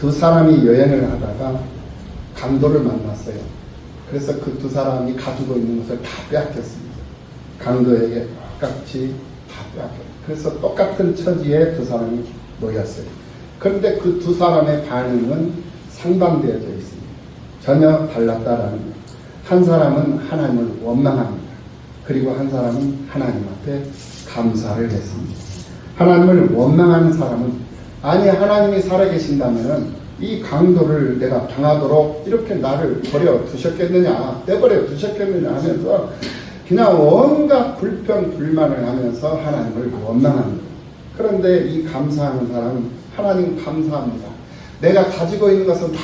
두 사람이 여행을 하다가 강도를 만났어요. 그래서 그 두 사람이 가지고 있는 것을 다 빼앗겼습니다. 강도에게 똑같이 다 빼앗겼어요. 그래서 똑같은 처지에 두 사람이 놓였어요. 그런데 그 두 사람의 반응은 상반되어져 있습니다. 전혀 달랐다라는 거예요. 한 사람은 하나님을 원망합니다. 그리고 한 사람은 하나님 앞에 감사를 했습니다. 하나님을 원망하는 사람은 아니 하나님이 살아계신다면 이 강도를 내가 당하도록 이렇게 나를 버려 두셨겠느냐, 떼버려 두셨겠느냐 하면서 그냥 온갖 불평 불만을 하면서 하나님을 원망합니다. 그런데 이 감사하는 사람은 하나님 감사합니다. 내가 가지고 있는 것은 다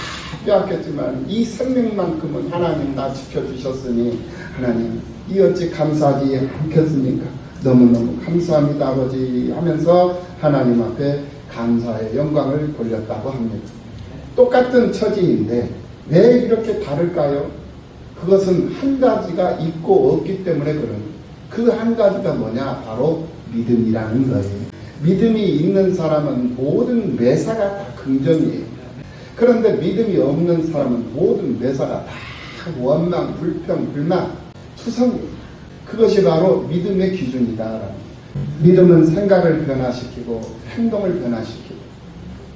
빼앗겼지만 이 생명만큼은 하나님 나 지켜주셨으니 하나님 이 어찌 감사하지 않겠습니까? 너무너무 감사합니다 아버지 하면서 하나님 앞에 감사의 영광을 돌렸다고 합니다. 똑같은 처지인데 왜 이렇게 다를까요? 그것은 한 가지가 있고 없기 때문에 그런 그 한 가지가 뭐냐? 바로 믿음이라는 거예요. 믿음이 있는 사람은 모든 매사가 다 긍정이에요. 그런데 믿음이 없는 사람은 모든 매사가 다 원망, 불평, 불만, 투성이에요. 그것이 바로 믿음의 기준이다. 믿음은 생각을 변화시키고 행동을 변화시키고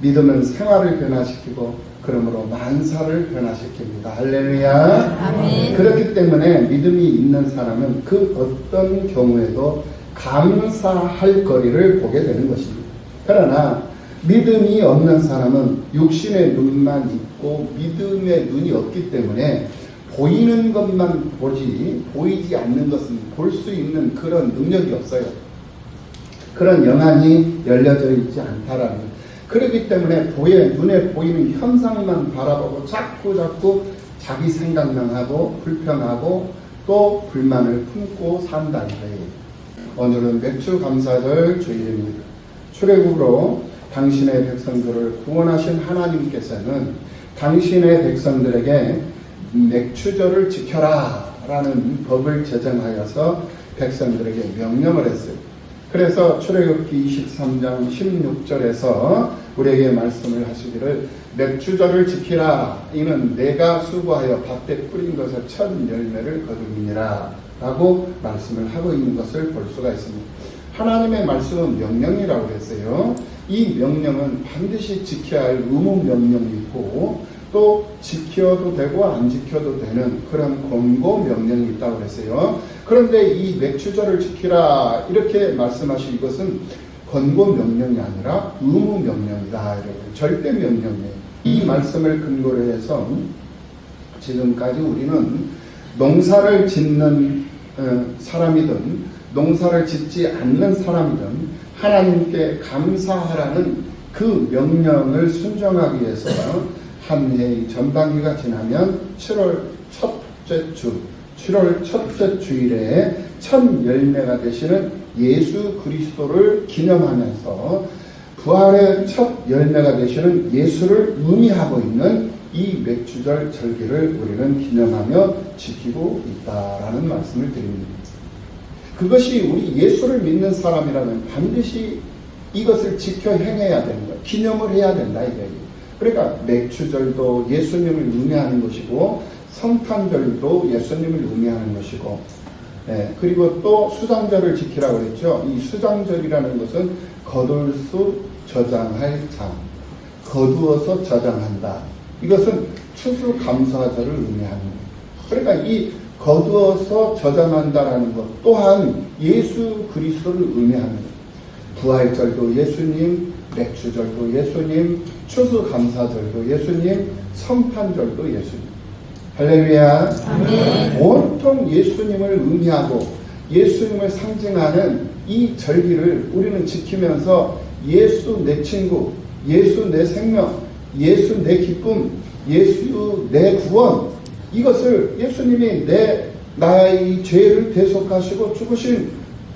믿음은 생활을 변화시키고 그러므로 만사를 변화시킵니다. 할렐루야. 아멘. 그렇기 때문에 믿음이 있는 사람은 그 어떤 경우에도 감사할 거리를 보게 되는 것입니다. 그러나 믿음이 없는 사람은 육신의 눈만 있고 믿음의 눈이 없기 때문에 보이는 것만 보지 보이지 않는 것은 볼 수 있는 그런 능력이 없어요. 그런 영안이 열려져 있지 않다라는 거예요. 그렇기 때문에 눈에 보이는 현상만 바라보고 자꾸 자기 생각만 하고 불평하고 또 불만을 품고 산다는 거예요. 오늘은 맥주감사절 주일입니다. 출애굽으로 당신의 백성들을 구원하신 하나님께서는 당신의 백성들에게 맥주절을 지켜라 라는 법을 제정하여서 백성들에게 명령을 했어요. 그래서 출애굽기 23장 16절에서 우리에게 말씀을 하시기를 맥주절을 지키라 이는 내가 수고하여 밭에 뿌린 것의 첫 열매를 거두니라 라고 말씀을 하고 있는 것을 볼 수가 있습니다. 하나님의 말씀은 명령이라고 했어요. 이 명령은 반드시 지켜야 할 의무 명령이고 또 지켜도 되고 안 지켜도 되는 그런 권고 명령이 있다고 그랬어요. 그런데 이 맥주절을 지키라 이렇게 말씀하신 이것은 권고 명령이 아니라 의무 명령이다. 절대 명령이에요. 이 말씀을 근거로 해서 지금까지 우리는 농사를 짓는 사람이든 농사를 짓지 않는 사람이든 하나님께 감사하라는 그 명령을 순종하기 위해서 한 해의 전반기가 지나면 7월 첫째 주일에 첫 열매가 되시는 예수 그리스도를 기념하면서 부활의 첫 열매가 되시는 예수를 의미하고 있는 이 맥주절 절기를 우리는 기념하며 지키고 있다라는 말씀을 드립니다. 그것이 우리 예수를 믿는 사람이라면 반드시 이것을 지켜 행해야 되는 거예요. 기념을 해야 된다 이거예요. 그러니까 맥주절도 예수님을 의미하는 것이고 성탄절도 예수님을 의미하는 것이고 그리고 또 수장절을 지키라고 했죠. 이 수장절이라는 것은 거둘 수 저장할 장, 거두어서 저장한다. 이것은 추수감사절을 의미하는 거예요. 그러니까 이 거두어서 저장한다라는 것 또한 예수 그리스도를 의미하는 거예요. 부활절도 예수님, 맥주절도 예수님, 추수감사절도 예수님, 성탄절도 예수님. 할렐루야. 아멘. 온통 예수님을 의미하고 예수님을 상징하는 이 절기를 우리는 지키면서 예수 내 친구, 예수 내 생명, 예수 내 기쁨, 예수 내 구원, 이것을 예수님이 나의 죄를 대속하시고 죽으신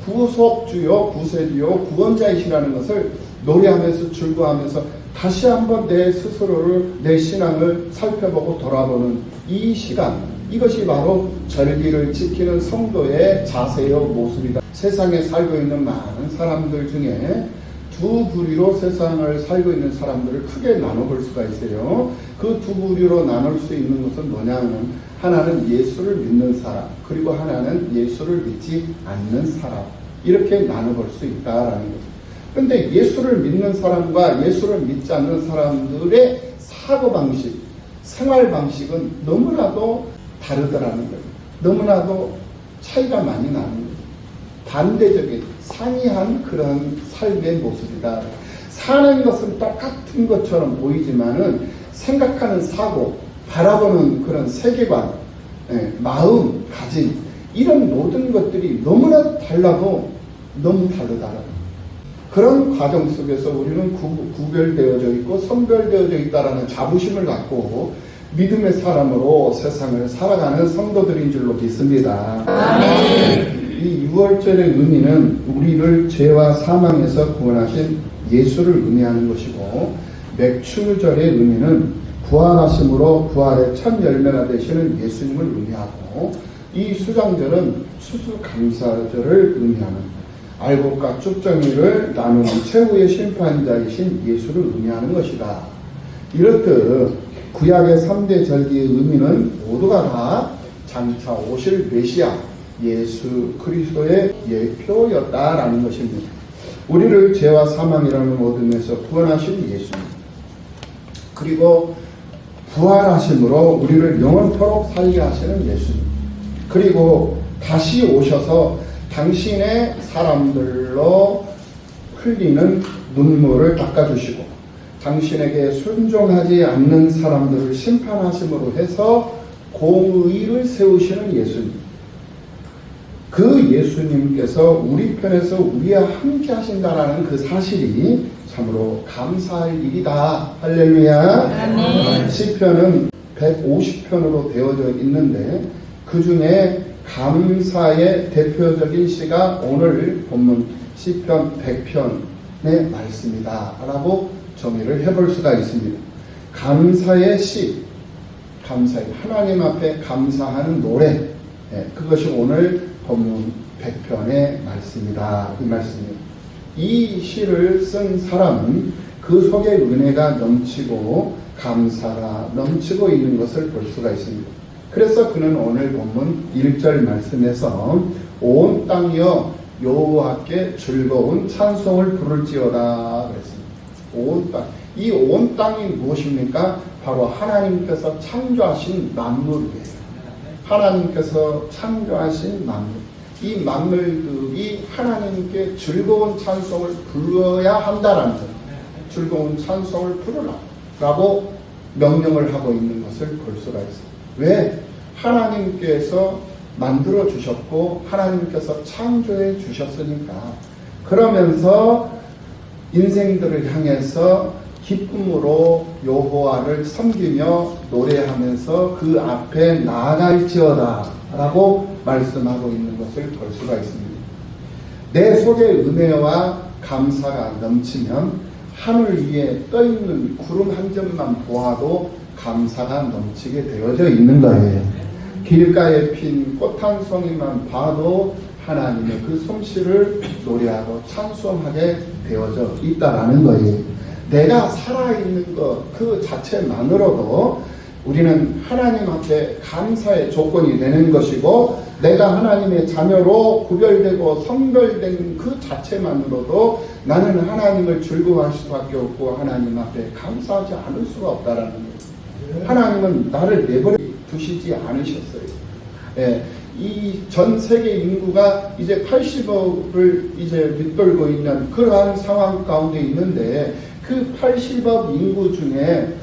구속주요, 구세주요, 구원자이시라는 것을 노래하면서 즐거워하면서 다시 한번 내 스스로를, 내 신앙을 살펴보고 돌아보는 이 시간, 이것이 바로 절기를 지키는 성도의 자세요 모습이다. 세상에 살고 있는 많은 사람들 중에 두 부류로 세상을 살고 있는 사람들을 크게 나눠볼 수가 있어요. 그 두 부류로 나눌 수 있는 것은 뭐냐면, 하나는 예수를 믿는 사람, 그리고 하나는 예수를 믿지 않는 사람, 이렇게 나눠볼 수 있다라는 거죠. 그런데 예수를 믿는 사람과 예수를 믿지 않는 사람들의 사고방식, 생활방식은 너무나도 다르더라는 거예요. 너무나도 차이가 많이 나는 거예요. 반대적인, 상이한 그런 삶의 모습이다. 사는 것은 똑같은 것처럼 보이지만은 생각하는 사고, 바라보는 그런 세계관, 마음, 가짐, 이런 모든 것들이 너무나 달라도 너무 다르다라는 거예요. 그런 과정 속에서 우리는 구별되어져 있고 선별되어져 있다라는 자부심을 갖고 믿음의 사람으로 세상을 살아가는 성도들인 줄로 믿습니다. 이 6월절의 의미는 우리를 죄와 사망에서 구원하신 예수를 의미하는 것이고, 맥추절의 의미는 부활하심으로 부활의 첫 열매가 되시는 예수님을 의미하고, 이 수장절은 수수감사절을 의미하는 알곡과 쭉정이를 나누는 최후의 심판자이신 예수를 의미하는 것이다. 이렇듯 구약의 3대 절기의 의미는 모두가 다 장차 오실 메시아 예수 그리스도의 예표였다라는 것입니다. 우리를 죄와 사망이라는 어둠에서 구원하신 예수님, 그리고 부활하심으로 우리를 영원토록 살게 하시는 예수님, 그리고 다시 오셔서 당신의 사람들로 흘리는 눈물을 닦아주시고 당신에게 순종하지 않는 사람들을 심판하심으로 해서 공의를 세우시는 예수님, 그 예수님께서 우리 편에서 우리와 함께 하신다라는 그 사실이 참으로 감사할 일이다. 할렐루야. 시편은 150편으로 되어져 있는데 그 중에 감사의 대표적인 시가 오늘 본문 시편 100편의 말씀이다 라고 정의를 해볼 수가 있습니다. 감사의 시, 감사의 하나님 앞에 감사하는 노래, 그것이 오늘 본문 100편의 말씀이다. 이 말씀입니다. 이 시를 쓴 사람은 그 속에 은혜가 넘치고 감사가 넘치고 있는 것을 볼 수가 있습니다. 그래서 그는 오늘 본문 1절 말씀에서 온 땅이여 여호와께 즐거운 찬송을 부를지어다 그랬습니다. 온 땅. 이 온 땅이 무엇입니까? 바로 하나님께서 창조하신 만물이에요. 하나님께서 창조하신 만물. 이 만물들이 하나님께 즐거운 찬송을 불러야 한다라는 거예요. 즐거운 찬송을 부르라라고 명령을 하고 있는 것을 볼 수가 있어요. 왜? 하나님께서 만들어 주셨고 하나님께서 창조해 주셨으니까. 그러면서 인생들을 향해서 기쁨으로 여호와를 섬기며 노래하면서 그 앞에 나아갈지어다 라고 말씀하고 있는 것을 볼 수가 있습니다. 내 속에 은혜와 감사가 넘치면 하늘 위에 떠있는 구름 한 점만 보아도 감사가 넘치게 되어져 있는 거예요. 길가에 핀 꽃 한 송이만 봐도 하나님의 그 솜씨를 노래하고 찬송하게 되어져 있다라는 거예요. 내가 살아있는 것 그 자체만으로도 우리는 하나님 앞에 감사의 조건이 되는 것이고, 내가 하나님의 자녀로 구별되고 선별된 그 자체만으로도 나는 하나님을 즐거워할 수밖에 없고 하나님 앞에 감사하지 않을 수가 없다라는 거예요. 하나님은 나를 내버려 두시지 않으셨어요. 이 전 세계 인구가 이제 80억을 이제 밑돌고 있는 그러한 상황 가운데 있는데, 그 80억 인구 중에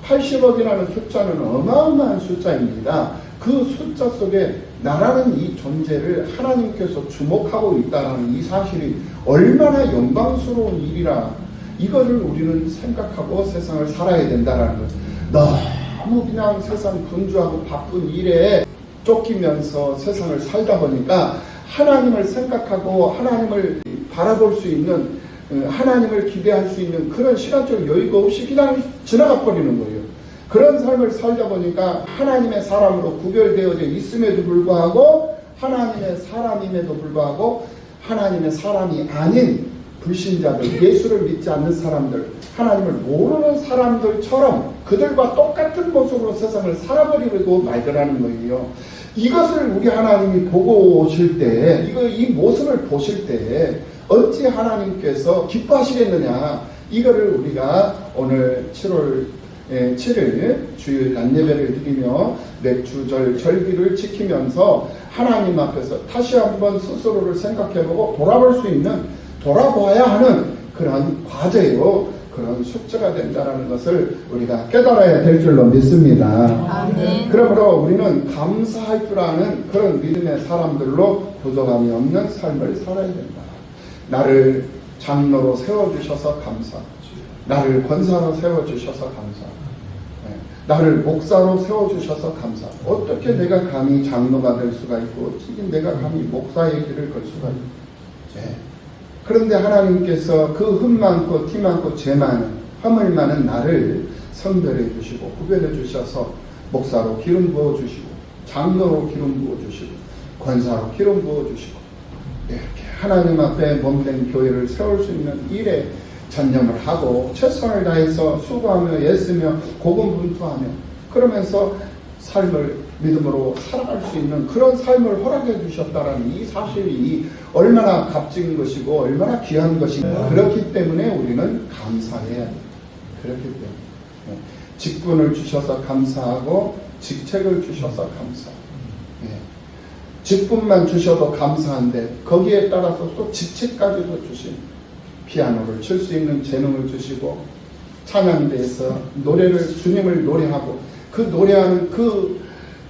80억이라는 숫자는 어마어마한 숫자입니다. 그 숫자 속에 나라는 이 존재를 하나님께서 주목하고 있다는 이 사실이 얼마나 영광스러운 일이라, 이거를 우리는 생각하고 세상을 살아야 된다는 거예요. 너무 그냥 세상 분주하고 바쁜 일에 쫓기면서 세상을 살다 보니까 하나님을 생각하고 하나님을 바라볼 수 있는, 하나님을 기대할 수 있는 그런 시간적 여유가 없이 그냥 지나가 버리는 거예요. 그런 삶을 살다 보니까 하나님의 사람으로 구별되어져 있음에도 불구하고, 하나님의 사람임에도 불구하고 하나님의 사람이 아닌 불신자들, 예수를 믿지 않는 사람들, 하나님을 모르는 사람들처럼 그들과 똑같은 모습으로 세상을 살아버리고 말더라는 거예요. 이것을 우리 하나님이 보고 오실 때, 이 모습을 보실 때 어찌 하나님께서 기뻐하시겠느냐. 이거를 우리가 오늘 7월 7일 주일 낮예배를 드리며 맥주절 절기를 지키면서 하나님 앞에서 다시 한번 스스로를 생각해보고 돌아봐야 하는 그런 과제요, 그런 숙제가 된다는 것을 우리가 깨달아야 될 줄로 믿습니다. 아멘. 그러므로 우리는 감사할 줄 아는 그런 믿음의 사람들로 부족함이 없는 삶을 살아야 된다. 나를 장로로 세워주셔서 감사, 나를 권사로 세워주셔서 감사, 나를 목사로 세워주셔서 감사. 어떻게 내가 감히 장로가 될 수가 있고 어떻게 내가 감히 목사의 길을 걸 수가 있고. 그런데 하나님께서 그 흠 많고 티 많고 죄 많은 허물 많은 나를 선별해 주시고 구별해 주셔서 목사로 기름 부어 주시고 장로로 기름 부어 주시고 권사로 기름 부어 주시고 이렇게 하나님 앞에 몸된 교회를 세울 수 있는 일에 전념을 하고 최선을 다해서 수고하며 애쓰며 고군분투하며 그러면서 삶을 믿음으로 살아갈 수 있는 그런 삶을 허락해 주셨다라는 이 사실이 얼마나 값진 것이고 얼마나 귀한 것이고 그렇기 때문에 우리는 감사해야 돼요. 그렇기 때문에 직분을 주셔서 감사하고 직책을 주셔서 감사하고 직분만 주셔도 감사한데 거기에 따라서 또 직책까지도 주신 피아노를 칠 수 있는 재능을 주시고 찬양대에서 노래를 주님을 노래하고 그 노래하는 그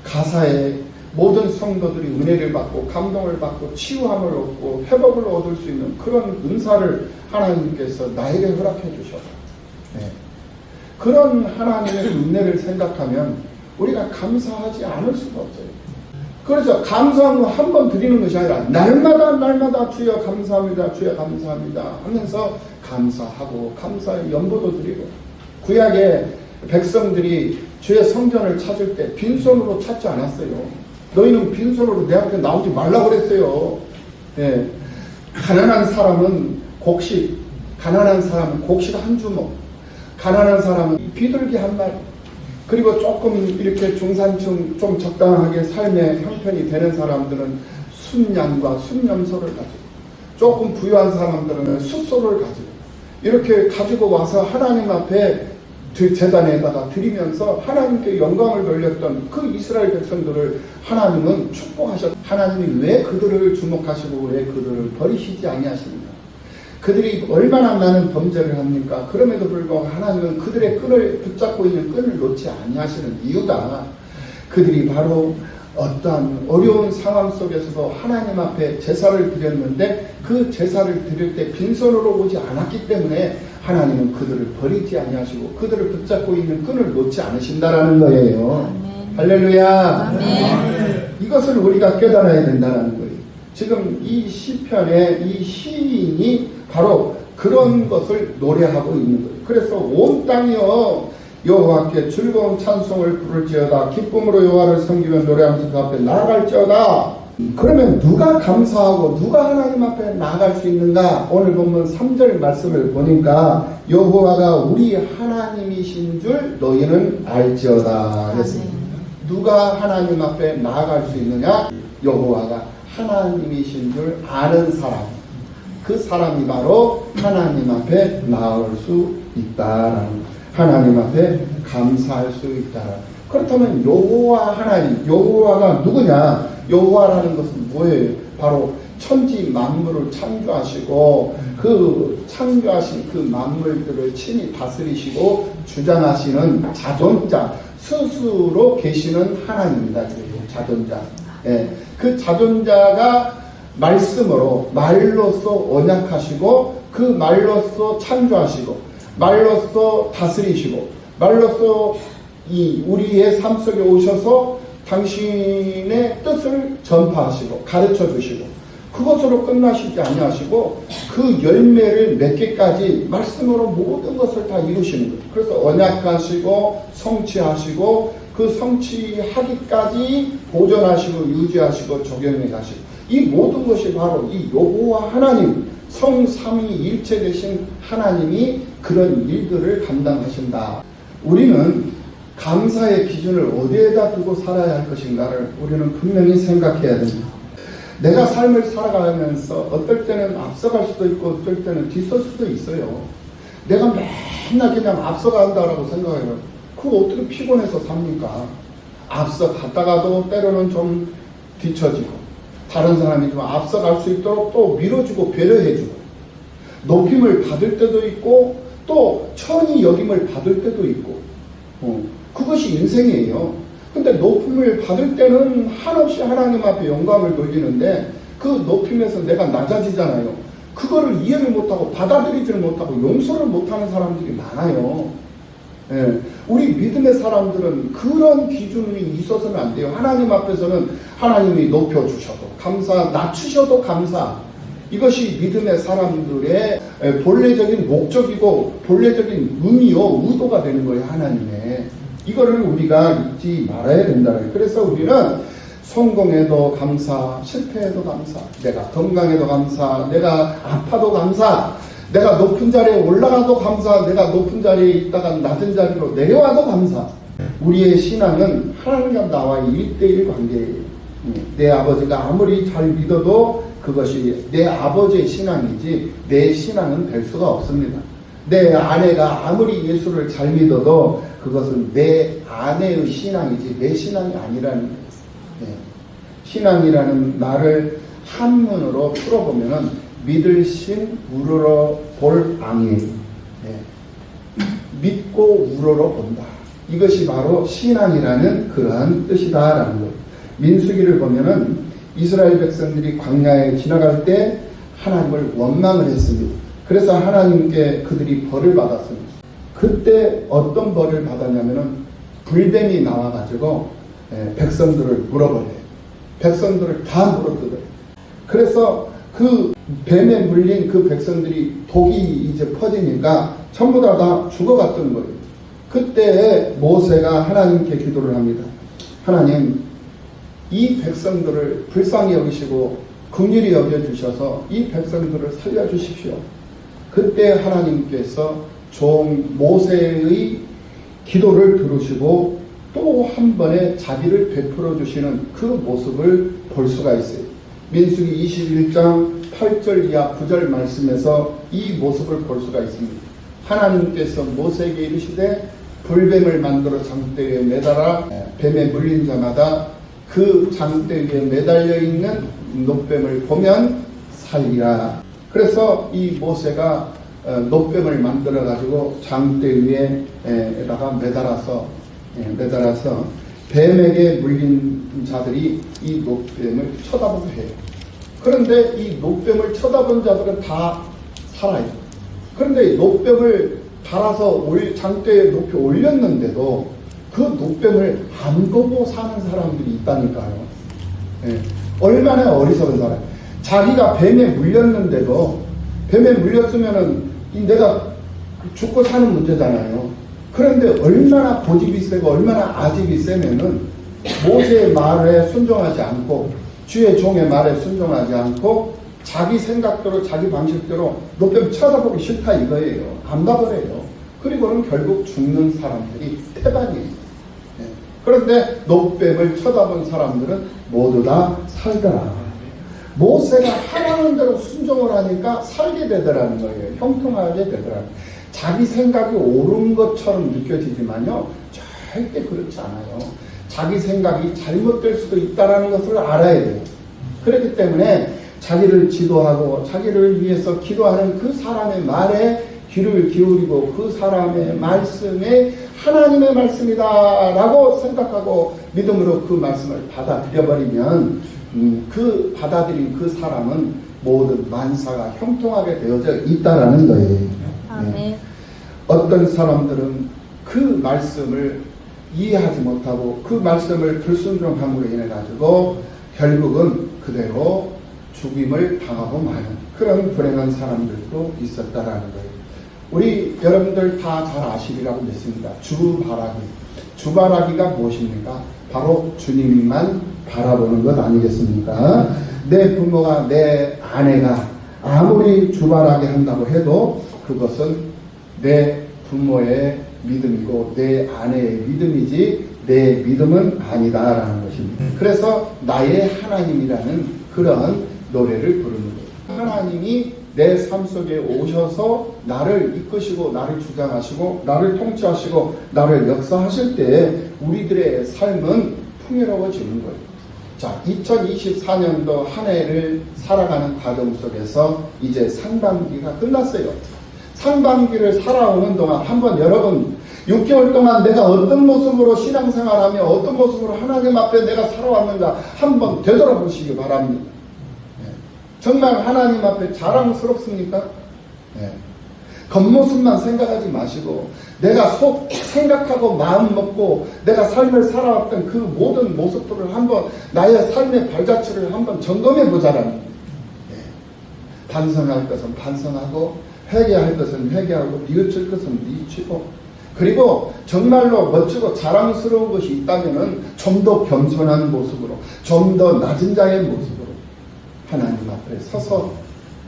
가사에 모든 성도들이 은혜를 받고 감동을 받고 치유함을 얻고 회복을 얻을 수 있는 그런 은사를 하나님께서 나에게 허락해 주셔서 그런 하나님의 은혜를 생각하면 우리가 감사하지 않을 수가 없어요. 그래서 감사한 거 한 번 드리는 것이 아니라 날마다 주여 감사합니다, 주여 감사합니다 하면서 감사하고 감사의 연보도 드리고 구약의 백성들이 주의 성전을 찾을 때 빈손으로 찾지 않았어요. 너희는 빈손으로 내 앞에 나오지 말라고 그랬어요. 가난한 사람은 곡식, 가난한 사람은 곡식 한 주먹, 가난한 사람은 비둘기 한 마리, 그리고 조금 이렇게 중산층 좀 적당하게 삶의 형편이 되는 사람들은 순양과 순염소를 가지고 조금 부유한 사람들은 숫소를 가지고 이렇게 가지고 와서 하나님 앞에 제단에다가 드리면서 하나님께 영광을 돌렸던 그 이스라엘 백성들을 하나님은 축복하셨다. 하나님이 왜 그들을 주목하시고 왜 그들을 버리시지 아니하십니까? 그들이 얼마나 많은 범죄를 합니까? 그럼에도 불구하고 하나님은 그들의 끈을 붙잡고 있는 끈을 놓지 아니하시는 이유가 그들이 바로 어떠한 어려운 상황 속에서도 하나님 앞에 제사를 드렸는데 그 제사를 드릴 때 빈손으로 오지 않았기 때문에 하나님은 그들을 버리지 아니하시고 그들을 붙잡고 있는 끈을 놓지 않으신다라는 거예요. 아멘. 할렐루야. 아멘. 이것을 우리가 깨달아야 된다는 거예요. 지금 이 시편의 이 시인이 바로 그런 것을 노래하고 있는 거예요. 그래서 온 땅이여 여호와께 즐거운 찬송을 부를지어다. 기쁨으로 여호와를 섬기며 노래하면서 그 앞에 나아갈지어다. 그러면 누가 감사하고 누가 하나님 앞에 나아갈 수 있는가? 오늘 본문 3절 말씀을 보니까 여호와가 우리 하나님이신 줄 너희는 알지어다 했습니다. 누가 하나님 앞에 나아갈 수 있느냐? 여호와가 하나님이신 줄 아는 사람, 그 사람이 바로 하나님 앞에 나올 수 있다라는, 하나님 앞에 감사할 수 있다. 그렇다면 여호와 하나님, 여호와가 누구냐? 여호와라는 것은 뭐예요? 바로 천지 만물을 창조하시고 그 창조하신 그 만물들을 친히 다스리시고 주장하시는 자존자, 스스로 계시는 하나님입니다. 자존자. 그 자존자가 말씀으로, 말로써 언약하시고 그 말로써 창조하시고 말로써 다스리시고 말로써 이 우리의 삶 속에 오셔서 당신의 뜻을 전파하시고 가르쳐 주시고 그것으로 끝나시지 아니하시고 그 열매를 맺기까지 말씀으로 모든 것을 다 이루시는 거예요. 그래서 언약하시고 성취하시고 그 성취하기까지 보존하시고 유지하시고 적용해 가시고 이 모든 것이 바로 이 여호와 하나님, 성삼위일체 되신 하나님이 그런 일들을 감당하신다. 우리는 감사의 기준을 어디에다 두고 살아야 할 것인가를 우리는 분명히 생각해야 됩니다. 내가 삶을 살아가면서 어떨 때는 앞서갈 수도 있고 어떨 때는 뒤설 수도 있어요. 내가 맨날 그냥 앞서간다라고 생각해요. 그거 어떻게 피곤해서 삽니까? 앞서갔다가도 때로는 좀 뒤처지고 다른 사람이 좀 앞서갈 수 있도록 또 밀어주고 배려해주고 높임을 받을 때도 있고 또 천히 여김을 받을 때도 있고 그것이 인생이에요. 근데 높임을 받을 때는 한없이 하나님 앞에 영광을 돌리는데 그 높임에서 내가 낮아지잖아요. 그거를 이해를 못하고 받아들이지를 못하고 용서를 못하는 사람들이 많아요. 예, 우리 믿음의 사람들은 그런 기준이 있어서는 안 돼요. 하나님 앞에서는 하나님이 높여주셔도 감사, 낮추셔도 감사. 이것이 믿음의 사람들의 본래적인 목적이고 본래적인 의미요 의도가 되는 거예요. 하나님의 이거를 우리가 잊지 말아야 된다는 거예요. 그래서 우리는 성공해도 감사, 실패해도 감사, 내가 건강해도 감사, 내가 아파도 감사, 내가 높은 자리에 올라가도 감사, 내가 높은 자리에 있다가 낮은 자리로 내려와도 감사. 우리의 신앙은 하나님과 나와의 1대1 관계예요. 내 아버지가 아무리 잘 믿어도 그것이 내 아버지의 신앙이지 내 신앙은 될 수가 없습니다. 내 아내가 아무리 예수를 잘 믿어도 그것은 내 아내의 신앙이지 내 신앙이 아니라는 거예요. 신앙이라는 말을 한문으로 풀어보면은 믿을 신 우러러 볼 앙이에요. 믿고 우러러 본다. 이것이 바로 신앙이라는 그러한 뜻이다라는 거예요. 민수기를 보면은 이스라엘 백성들이 광야에 지나갈 때 하나님을 원망을 했습니다. 그래서 하나님께 그들이 벌을 받았습니다. 그때 어떤 벌을 받았냐면은 불뱀이 나와가지고 백성들을 물어버려요. 백성들을 다 물어뜯어요. 그래서 그 뱀에 물린 그 백성들이 독이 이제 퍼지니까 전부 다 죽어갔던 거예요. 그때 모세가 하나님께 기도를 합니다. 하나님, 이 백성들을 불쌍히 여기시고 긍휼히 여겨주셔서 이 백성들을 살려주십시오. 그때 하나님께서 종 모세의 기도를 들으시고 또 한 번의 자비를 베풀어 주시는 그 모습을 볼 수가 있어요. 민수기 21장 8절 이하 9절 말씀에서 이 모습을 볼 수가 있습니다. 하나님께서 모세에게 이르시되 불뱀을 만들어 장대 위에 매달아 뱀에 물린 자마다 그 장대 위에 매달려 있는 노뱀을 보면 살리라. 그래서 이 모세가 노뱀을 만들어 가지고 장대 위에다가 매달아서 뱀에게 물린 자들이 이 노뱀을 쳐다보게 해요. 그런데 이 노뱀을 쳐다본 자들은 다 살아요. 그런데 노뱀을 달아서 장대에 높이 올렸는데도 그 노뱀을 안 보고 사는 사람들이 있다니까요. 얼마나 어리석은 사람. 자기가 뱀에 물렸는데도 뱀에 물렸으면은 내가 죽고 사는 문제잖아요. 그런데 얼마나 고집이 세고 얼마나 아집이 세면은 모세의 말에 순종하지 않고 주의 종의 말에 순종하지 않고 자기 생각대로 자기 방식대로 노뱀 쳐다보기 싫다 이거예요. 안 가버려요. 그리고는 결국 죽는 사람들이 태반이에요. 그런데 노뱀을 쳐다본 사람들은 모두 다 살더라. 모세가 하라는 대로 순종을 하니까 살게 되더라는 거예요. 형통하게 되더라는 거예요. 자기 생각이 옳은 것처럼 느껴지지만요, 절대 그렇지 않아요. 자기 생각이 잘못될 수도 있다는 것을 알아야 돼요. 그렇기 때문에 자기를 지도하고 자기를 위해서 기도하는 그 사람의 말에 귀를 기울이고 그 사람의 말씀에 하나님의 말씀이다 라고 생각하고 믿음으로 그 말씀을 받아들여버리면 그 받아들인 그 사람은 모든 만사가 형통하게 되어져 있다라는 거예요. 아멘. 어떤 사람들은 그 말씀을 이해하지 못하고 그 말씀을 불순종함으로 인해 가지고 결국은 그대로 죽임을 당하고 마는 그런 불행한 사람들도 있었다라는 거예요. 우리 여러분들 다 잘 아시리라고 믿습니다. 주바라기가 무엇입니까? 바로 주님만 바라보는 것 아니겠습니까? 내 부모가 내 아내가 아무리 주말하게 한다고 해도 그것은 내 부모의 믿음이고 내 아내의 믿음이지 내 믿음은 아니다라는 것입니다. 그래서 나의 하나님이라는 그런 노래를 부르는 거예요. 하나님이 내 삶 속에 오셔서 나를 이끄시고 나를 주장하시고 나를 통치하시고 나를 역사하실 때 우리들의 삶은 풍요로워지는 거예요. 자, 2024년도 한 해를 살아가는 과정 속에서 이제 상반기가 끝났어요. 상반기를 살아오는 동안 한번 여러분 6개월 동안 내가 어떤 모습으로 신앙생활하며 어떤 모습으로 하나님 앞에 내가 살아왔는가 한번 되돌아보시기 바랍니다. 정말 하나님 앞에 자랑스럽습니까? 겉모습만 생각하지 마시고 내가 속 생각하고 마음 먹고 내가 삶을 살아왔던 그 모든 모습들을 한번 나의 삶의 발자취를 한번 점검해 보자라는 반성할 것은 반성하고 회개할 것은 회개하고 뉘우칠 것은 뉘우치고 그리고 정말로 멋지고 자랑스러운 것이 있다면 좀 더 겸손한 모습으로 좀 더 낮은 자의 모습으로 하나님 앞에 서서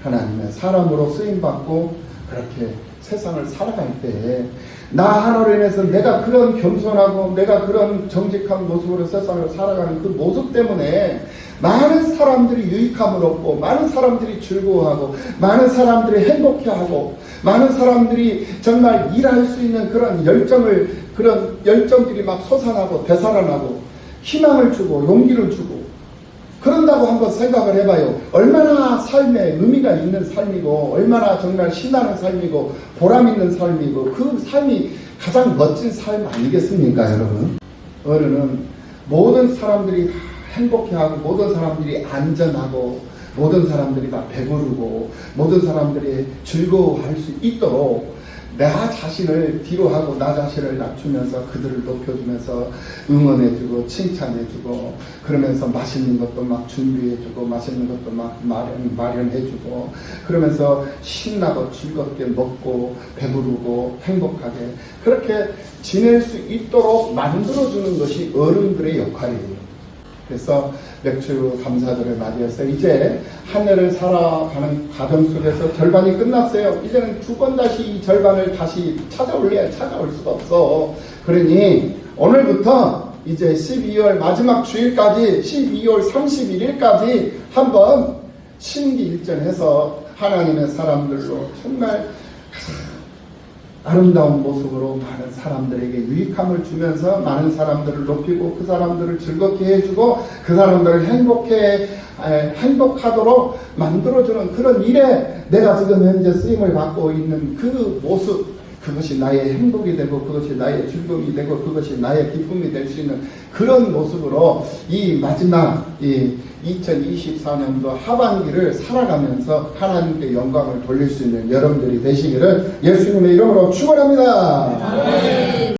하나님의 사람으로 쓰임받고 그렇게 세상을 살아갈 때 나 하나로 인해서 내가 그런 겸손하고 내가 그런 정직한 모습으로 세상을 살아가는 그 모습 때문에 많은 사람들이 유익함을 얻고 많은 사람들이 즐거워하고 많은 사람들이 행복해하고 많은 사람들이 정말 일할 수 있는 그런 열정들이 막 솟아나고 되살아나고 희망을 주고 용기를 주고 그런다고 한번 생각을 해봐요. 얼마나 삶에 의미가 있는 삶이고 얼마나 정말 신나는 삶이고 보람 있는 삶이고 그 삶이 가장 멋진 삶 아니겠습니까 여러분? 어른은 모든 사람들이 다 행복해하고 모든 사람들이 안전하고 모든 사람들이 다 배부르고 모든 사람들이 즐거워할 수 있도록 나 자신을 뒤로 하고 나 자신을 낮추면서 그들을 높여주면서 응원해주고 칭찬해주고 그러면서 맛있는 것도 막 준비해주고 맛있는 것도 막 마련해주고 그러면서 신나고 즐겁게 먹고 배부르고 행복하게 그렇게 지낼 수 있도록 만들어주는 것이 어른들의 역할이에요. 그래서 맥주 감사절을 맞이해서 이제 한 해를 살아가는 과정 속에서 절반이 끝났어요. 이제는 두 번 다시 이 절반을 다시 찾아올 수가 없어. 그러니 오늘부터 이제 12월 마지막 주일까지 12월 31일까지 한번 심기일전해서 하나님의 사람들로 정말 아름다운 모습으로 많은 사람들에게 유익함을 주면서 많은 사람들을 높이고 그 사람들을 즐겁게 해주고 그 사람들을 행복하도록 만들어주는 그런 일에 내가 지금 현재 쓰임을 받고 있는 그 모습 그것이 나의 행복이 되고 그것이 나의 즐거움이 되고 그것이 나의 기쁨이 될 수 있는 그런 모습으로 이 마지막 이 2024년도 하반기를 살아가면서 하나님께 영광을 돌릴 수 있는 여러분들이 되시기를 예수님의 이름으로 축원합니다.